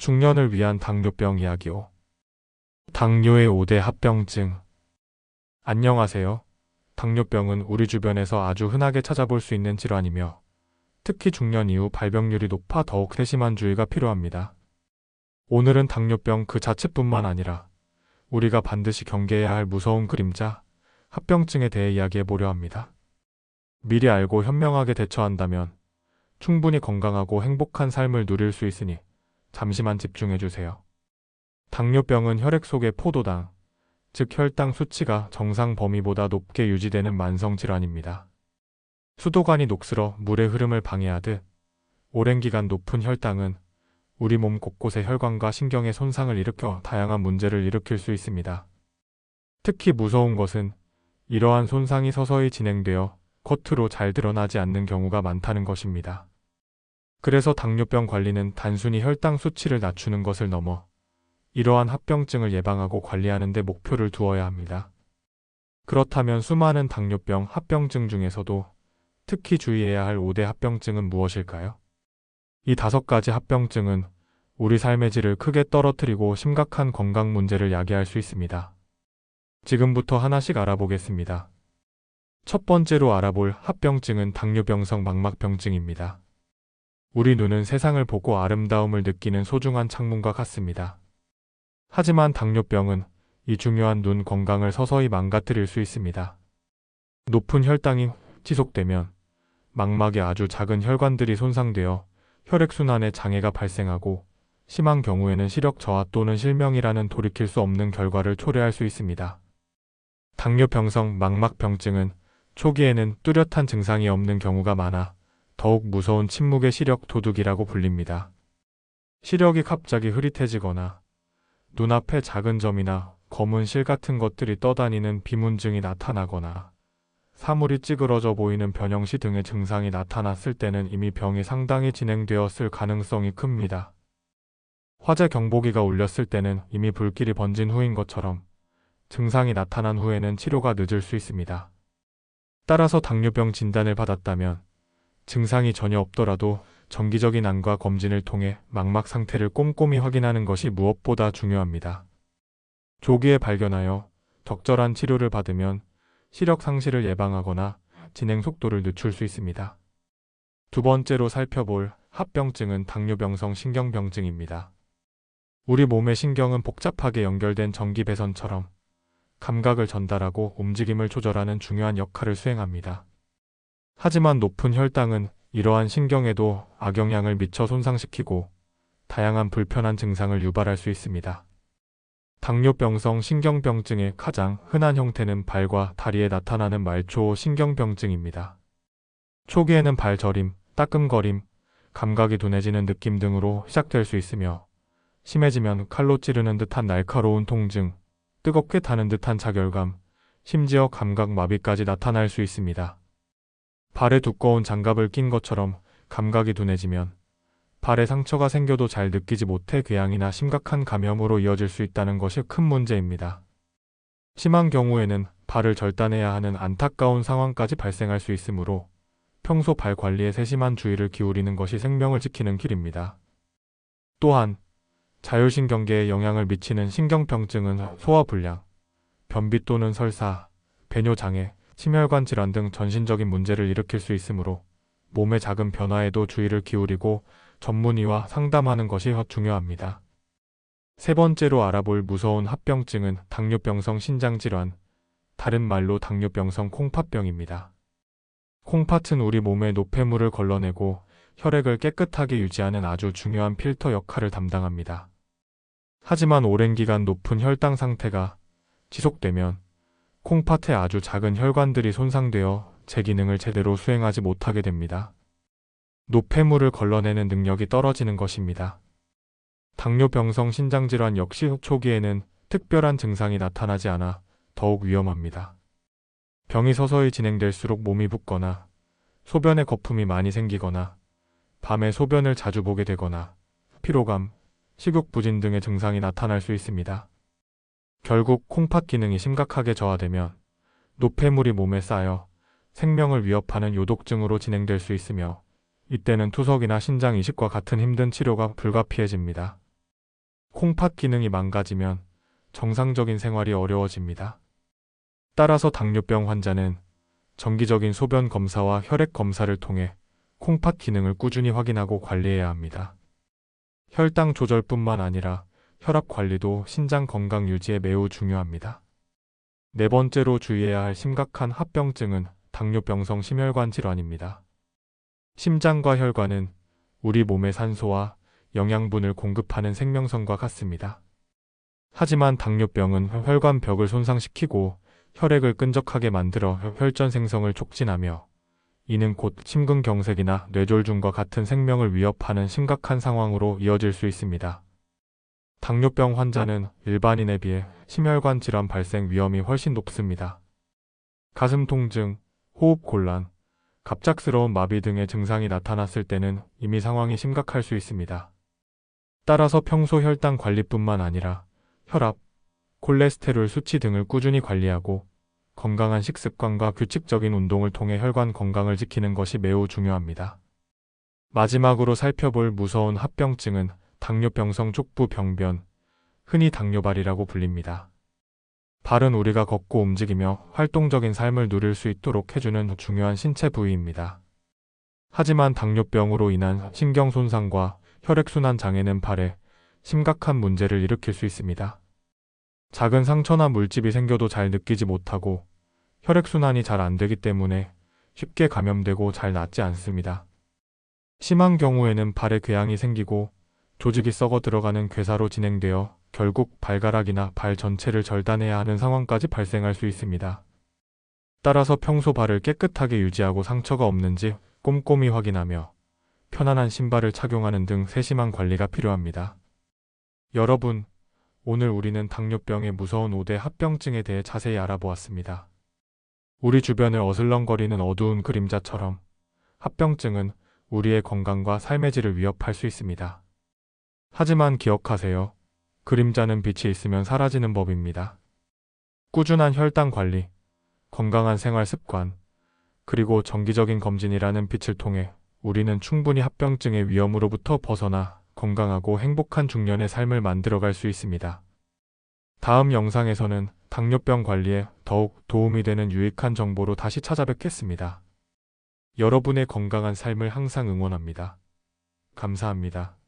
중년을 위한 당뇨병 이야기요. 당뇨의 5대 합병증. 안녕하세요. 당뇨병은 우리 주변에서 아주 흔하게 찾아볼 수 있는 질환이며 특히 중년 이후 발병률이 높아 더욱 세심한 주의가 필요합니다. 오늘은 당뇨병 그 자체뿐만 아니라 우리가 반드시 경계해야 할 무서운 그림자, 합병증에 대해 이야기해 보려 합니다. 미리 알고 현명하게 대처한다면 충분히 건강하고 행복한 삶을 누릴 수 있으니 잠시만 집중해 주세요. 당뇨병은 혈액 속의 포도당, 즉 혈당 수치가 정상 범위보다 높게 유지되는 만성 질환입니다. 수도관이 녹슬어 물의 흐름을 방해하듯 오랜 기간 높은 혈당은 우리 몸 곳곳의 혈관과 신경에 손상을 일으켜 다양한 문제를 일으킬 수 있습니다. 특히 무서운 것은 이러한 손상이 서서히 진행되어 겉으로 잘 드러나지 않는 경우가 많다는 것입니다. 그래서 당뇨병 관리는 단순히 혈당 수치를 낮추는 것을 넘어 이러한 합병증을 예방하고 관리하는 데 목표를 두어야 합니다. 그렇다면 수많은 당뇨병 합병증 중에서도 특히 주의해야 할 5대 합병증은 무엇일까요? 이 5가지 합병증은 우리 삶의 질을 크게 떨어뜨리고 심각한 건강 문제를 야기할 수 있습니다. 지금부터 하나씩 알아보겠습니다. 첫 번째로 알아볼 합병증은 당뇨병성 망막병증입니다. 우리 눈은 세상을 보고 아름다움을 느끼는 소중한 창문과 같습니다. 하지만 당뇨병은 이 중요한 눈 건강을 서서히 망가뜨릴 수 있습니다. 높은 혈당이 지속되면 망막의 아주 작은 혈관들이 손상되어 혈액순환에 장애가 발생하고 심한 경우에는 시력 저하 또는 실명이라는 돌이킬 수 없는 결과를 초래할 수 있습니다. 당뇨병성 망막병증은 초기에는 뚜렷한 증상이 없는 경우가 많아 더욱 무서운 침묵의 시력 도둑이라고 불립니다. 시력이 갑자기 흐릿해지거나 눈앞에 작은 점이나 검은 실 같은 것들이 떠다니는 비문증이 나타나거나 사물이 찌그러져 보이는 변형시 등의 증상이 나타났을 때는 이미 병이 상당히 진행되었을 가능성이 큽니다. 화재 경보기가 울렸을 때는 이미 불길이 번진 후인 것처럼 증상이 나타난 후에는 치료가 늦을 수 있습니다. 따라서 당뇨병 진단을 받았다면 증상이 전혀 없더라도 정기적인 안과 검진을 통해 망막 상태를 꼼꼼히 확인하는 것이 무엇보다 중요합니다. 조기에 발견하여 적절한 치료를 받으면 시력 상실을 예방하거나 진행 속도를 늦출 수 있습니다. 두 번째로 살펴볼 합병증은 당뇨병성 신경병증입니다. 우리 몸의 신경은 복잡하게 연결된 전기배선처럼 감각을 전달하고 움직임을 조절하는 중요한 역할을 수행합니다. 하지만 높은 혈당은 이러한 신경에도 악영향을 미쳐 손상시키고 다양한 불편한 증상을 유발할 수 있습니다. 당뇨병성 신경병증의 가장 흔한 형태는 발과 다리에 나타나는 말초 신경병증입니다. 초기에는 발 저림, 따끔거림, 감각이 둔해지는 느낌 등으로 시작될 수 있으며 심해지면 칼로 찌르는 듯한 날카로운 통증, 뜨겁게 타는 듯한 자결감, 심지어 감각 마비까지 나타날 수 있습니다. 발에 두꺼운 장갑을 낀 것처럼 감각이 둔해지면 발에 상처가 생겨도 잘 느끼지 못해 궤양이나 심각한 감염으로 이어질 수 있다는 것이 큰 문제입니다. 심한 경우에는 발을 절단해야 하는 안타까운 상황까지 발생할 수 있으므로 평소 발 관리에 세심한 주의를 기울이는 것이 생명을 지키는 길입니다. 또한 자율신경계에 영향을 미치는 신경병증은 소화불량, 변비 또는 설사, 배뇨장애, 심혈관 질환 등 전신적인 문제를 일으킬 수 있으므로 몸의 작은 변화에도 주의를 기울이고 전문의와 상담하는 것이 중요합니다. 세 번째로 알아볼 무서운 합병증은 당뇨병성 신장질환, 다른 말로 당뇨병성 콩팥병입니다. 콩팥은 우리 몸의 노폐물을 걸러내고 혈액을 깨끗하게 유지하는 아주 중요한 필터 역할을 담당합니다. 하지만 오랜 기간 높은 혈당 상태가 지속되면 콩팥의 아주 작은 혈관들이 손상되어 제 기능을 제대로 수행하지 못하게 됩니다. 노폐물을 걸러내는 능력이 떨어지는 것입니다. 당뇨병성 신장질환 역시 초기에는 특별한 증상이 나타나지 않아 더욱 위험합니다. 병이 서서히 진행될수록 몸이 붓거나 소변에 거품이 많이 생기거나 밤에 소변을 자주 보게 되거나 피로감, 식욕부진 등의 증상이 나타날 수 있습니다. 결국 콩팥 기능이 심각하게 저하되면 노폐물이 몸에 쌓여 생명을 위협하는 요독증으로 진행될 수 있으며 이때는 투석이나 신장 이식과 같은 힘든 치료가 불가피해집니다. 콩팥 기능이 망가지면 정상적인 생활이 어려워집니다. 따라서 당뇨병 환자는 정기적인 소변 검사와 혈액 검사를 통해 콩팥 기능을 꾸준히 확인하고 관리해야 합니다. 혈당 조절뿐만 아니라 혈압 관리도 신장 건강 유지에 매우 중요합니다. 네 번째로 주의해야 할 심각한 합병증은 당뇨병성 심혈관 질환입니다. 심장과 혈관은 우리 몸에 산소와 영양분을 공급하는 생명선과 같습니다. 하지만 당뇨병은 혈관 벽을 손상시키고 혈액을 끈적하게 만들어 혈전 생성을 촉진하며 이는 곧 심근경색이나 뇌졸중과 같은 생명을 위협하는 심각한 상황으로 이어질 수 있습니다. 당뇨병 환자는 일반인에 비해 심혈관 질환 발생 위험이 훨씬 높습니다. 가슴 통증, 호흡 곤란, 갑작스러운 마비 등의 증상이 나타났을 때는 이미 상황이 심각할 수 있습니다. 따라서 평소 혈당 관리뿐만 아니라 혈압, 콜레스테롤 수치 등을 꾸준히 관리하고 건강한 식습관과 규칙적인 운동을 통해 혈관 건강을 지키는 것이 매우 중요합니다. 마지막으로 살펴볼 무서운 합병증은 당뇨병성 족부병변, 흔히 당뇨발이라고 불립니다. 발은 우리가 걷고 움직이며 활동적인 삶을 누릴 수 있도록 해주는 중요한 신체 부위입니다. 하지만 당뇨병으로 인한 신경 손상과 혈액순환 장애는 발에 심각한 문제를 일으킬 수 있습니다. 작은 상처나 물집이 생겨도 잘 느끼지 못하고 혈액순환이 잘 안 되기 때문에 쉽게 감염되고 잘 낫지 않습니다. 심한 경우에는 발에 궤양이 생기고 조직이 썩어 들어가는 괴사로 진행되어 결국 발가락이나 발 전체를 절단해야 하는 상황까지 발생할 수 있습니다. 따라서 평소 발을 깨끗하게 유지하고 상처가 없는지 꼼꼼히 확인하며 편안한 신발을 착용하는 등 세심한 관리가 필요합니다. 여러분, 오늘 우리는 당뇨병의 무서운 5대 합병증에 대해 자세히 알아보았습니다. 우리 주변을 어슬렁거리는 어두운 그림자처럼 합병증은 우리의 건강과 삶의 질을 위협할 수 있습니다. 하지만 기억하세요. 그림자는 빛이 있으면 사라지는 법입니다. 꾸준한 혈당 관리, 건강한 생활 습관, 그리고 정기적인 검진이라는 빛을 통해 우리는 충분히 합병증의 위험으로부터 벗어나 건강하고 행복한 중년의 삶을 만들어갈 수 있습니다. 다음 영상에서는 당뇨병 관리에 더욱 도움이 되는 유익한 정보로 다시 찾아뵙겠습니다. 여러분의 건강한 삶을 항상 응원합니다. 감사합니다.